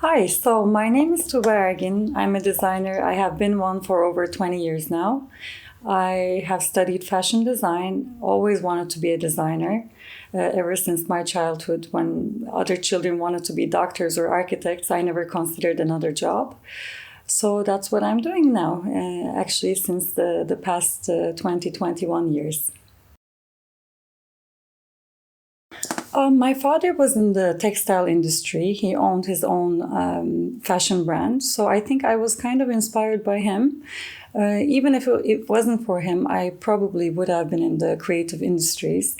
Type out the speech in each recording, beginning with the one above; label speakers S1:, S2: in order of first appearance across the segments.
S1: Hi, so my name is Tuba Ergin. I'm a designer. I have been one for over 20 years now. I have studied fashion design, always wanted to be a designer ever since my childhood. When other children wanted to be doctors or architects, I never considered another job. So that's what I'm doing now, actually, since the past 20, 21 years. My father was in the textile industry. He owned his own fashion brand. So I think I was kind of inspired by him. Even if it wasn't for him, I probably would have been in the creative industries.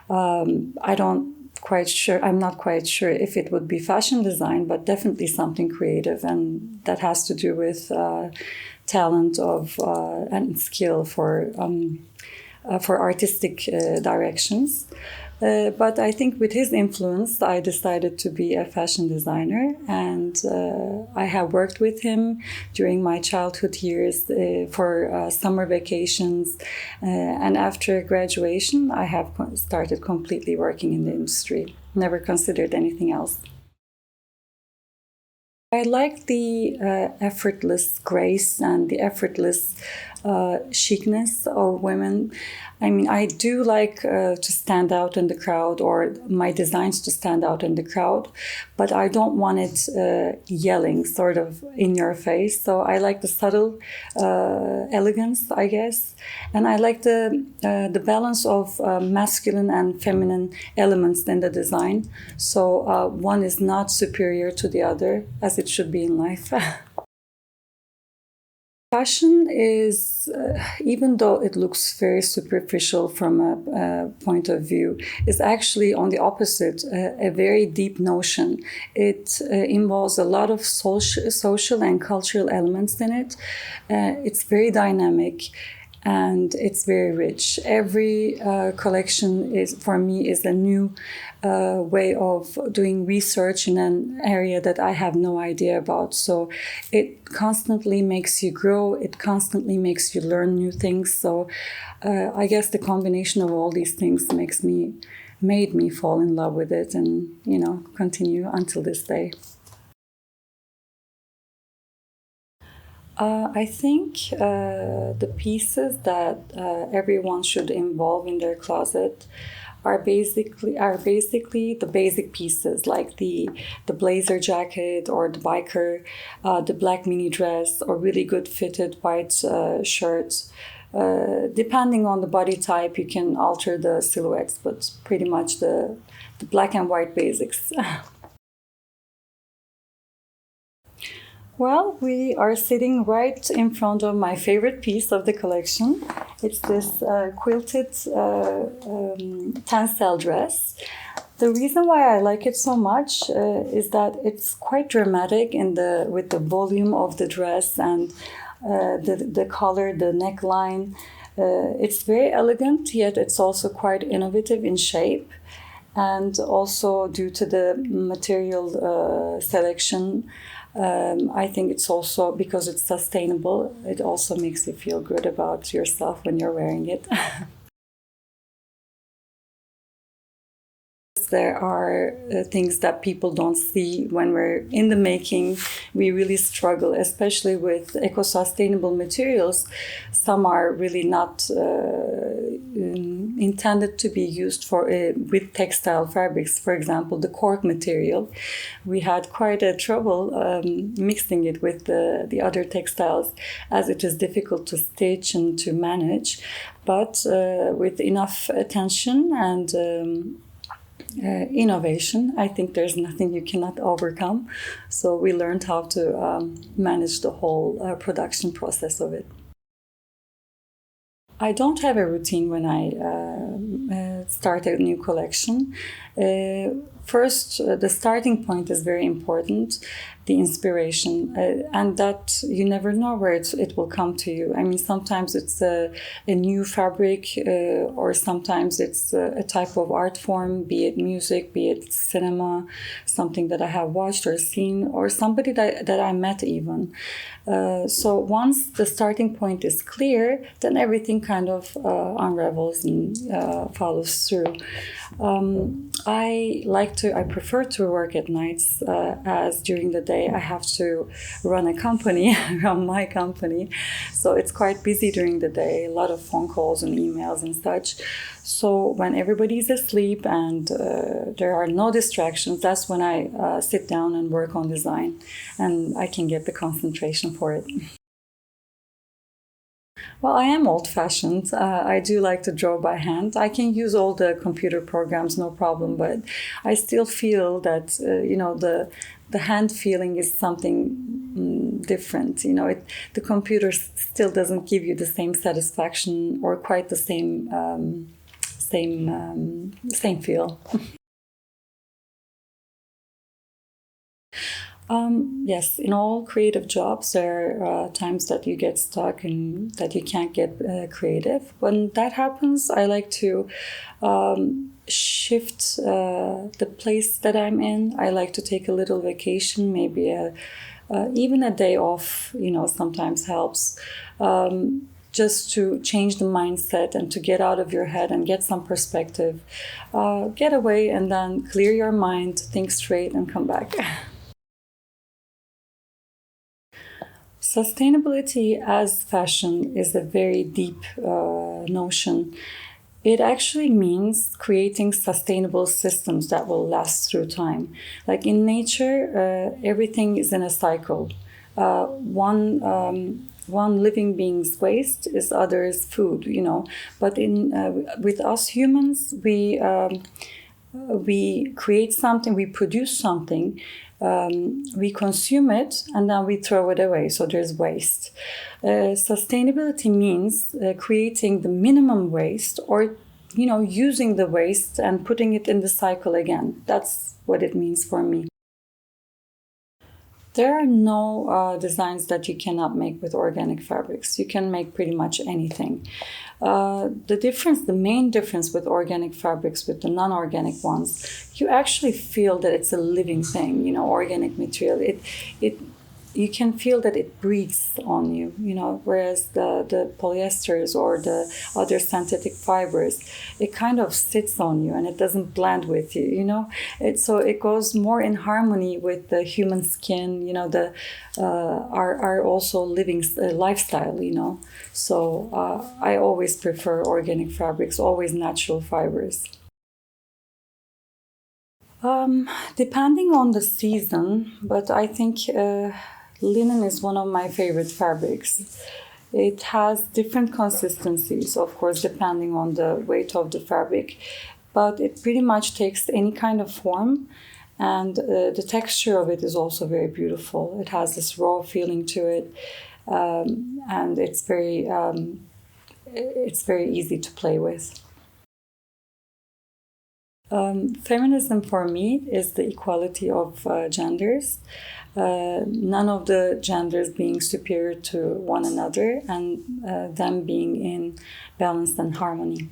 S1: I don't quite sure, I'm not quite sure if it would be fashion design, but definitely something creative. And that has to do with talent of and skill for artistic directions. But I think with his influence, I decided to be a fashion designer, and I have worked with him during my childhood years for summer vacations, and after graduation, I have started completely working in the industry. Never considered anything else. I like the effortless grace and the effortless chicness of women. I mean, I do like to stand out in the crowd, or my designs to stand out in the crowd, but I don't want it yelling sort of in your face. So I like the subtle elegance, I guess, and I like the balance of masculine and feminine elements in the design. So one is not superior to the other, as it should be in life. Fashion is, even though it looks very superficial from a point of view, is actually on the opposite, a very deep notion. It involves a lot of social and cultural elements in it. It's very dynamic. And it's very rich. Every collection is, for me, is a new way of doing research in an area that I have no idea about. So it constantly makes you grow. It constantly makes you learn new things. So I guess the combination of all these things made me fall in love with it, and continue until this day. I think the pieces that everyone should involve in their closet are basically the basic pieces, like the blazer jacket or the biker, the black mini dress, or really good fitted white shirts. Depending on the body type, you can alter the silhouettes, but pretty much the black and white basics. Well, we are sitting right in front of my favorite piece of the collection. It's this quilted tencel dress. The reason why I like it so much is that it's quite dramatic with the volume of the dress and the color, the neckline. It's very elegant, yet it's also quite innovative in shape. And also due to the material selection, I think it's also, because it's sustainable, it also makes you feel good about yourself when you're wearing it. There are things that people don't see when we're in the making. We really struggle, especially with eco-sustainable materials. Some are really not intended to be used for with textile fabrics. For example, the cork material. We had quite a trouble mixing it with the other textiles, as it is difficult to stitch and to manage. But with enough attention and innovation, I think there's nothing you cannot overcome. So we learned how to manage the whole production process of it. I don't have a routine when I start a new collection. First, the starting point is very important, the inspiration, and that you never know where it will come to you. I mean, sometimes it's a new fabric, or sometimes it's a type of art form, be it music, be it cinema, something that I have watched or seen, or somebody that I met even. So once the starting point is clear, then everything kind of unravels and follows through. I like I prefer to work at nights, as during the day I have to run a company, run my company. So it's quite busy during the day, a lot of phone calls and emails and such. So when everybody's asleep and there are no distractions, that's when I sit down and work on design, and I can get the concentration for it. Well, I am old-fashioned. I do like to draw by hand. I can use all the computer programs, no problem, but I still feel that the hand feeling is something different. The computer still doesn't give you the same satisfaction or quite the same feel. Yes, in all creative jobs, there are times that you get stuck and that you can't get creative. When that happens, I like to shift the place that I'm in. I like to take a little vacation, maybe even a day off, sometimes helps. Just to change the mindset and to get out of your head and get some perspective. Get away and then clear your mind, think straight, and come back. Sustainability as fashion is a very deep notion. It actually means creating sustainable systems that will last through time. Like in nature, everything is in a cycle. One living being's waste is others' food, But with us humans, we create something, we produce something, we consume it, and then we throw it away. So there's waste. Sustainability means creating the minimum waste, or using the waste and putting it in the cycle again. That's what it means for me. There are no designs that you cannot make with organic fabrics. You can make pretty much anything. The main difference with organic fabrics with the non-organic ones, you actually feel that it's a living thing, organic material. You can feel that it breathes on you, whereas the polyesters or the other synthetic fibers, it kind of sits on you and it doesn't blend with you, So it goes more in harmony with the human skin, our also living lifestyle, So I always prefer organic fabrics, always natural fibers. Depending on the season, but I think linen is one of my favorite fabrics. It has different consistencies, of course, depending on the weight of the fabric, but it pretty much takes any kind of form, and the texture of it is also very beautiful. It has this raw feeling to it, and it's very easy to play with. Feminism for me is the equality of genders, none of the genders being superior to one another, and them being in balance and harmony.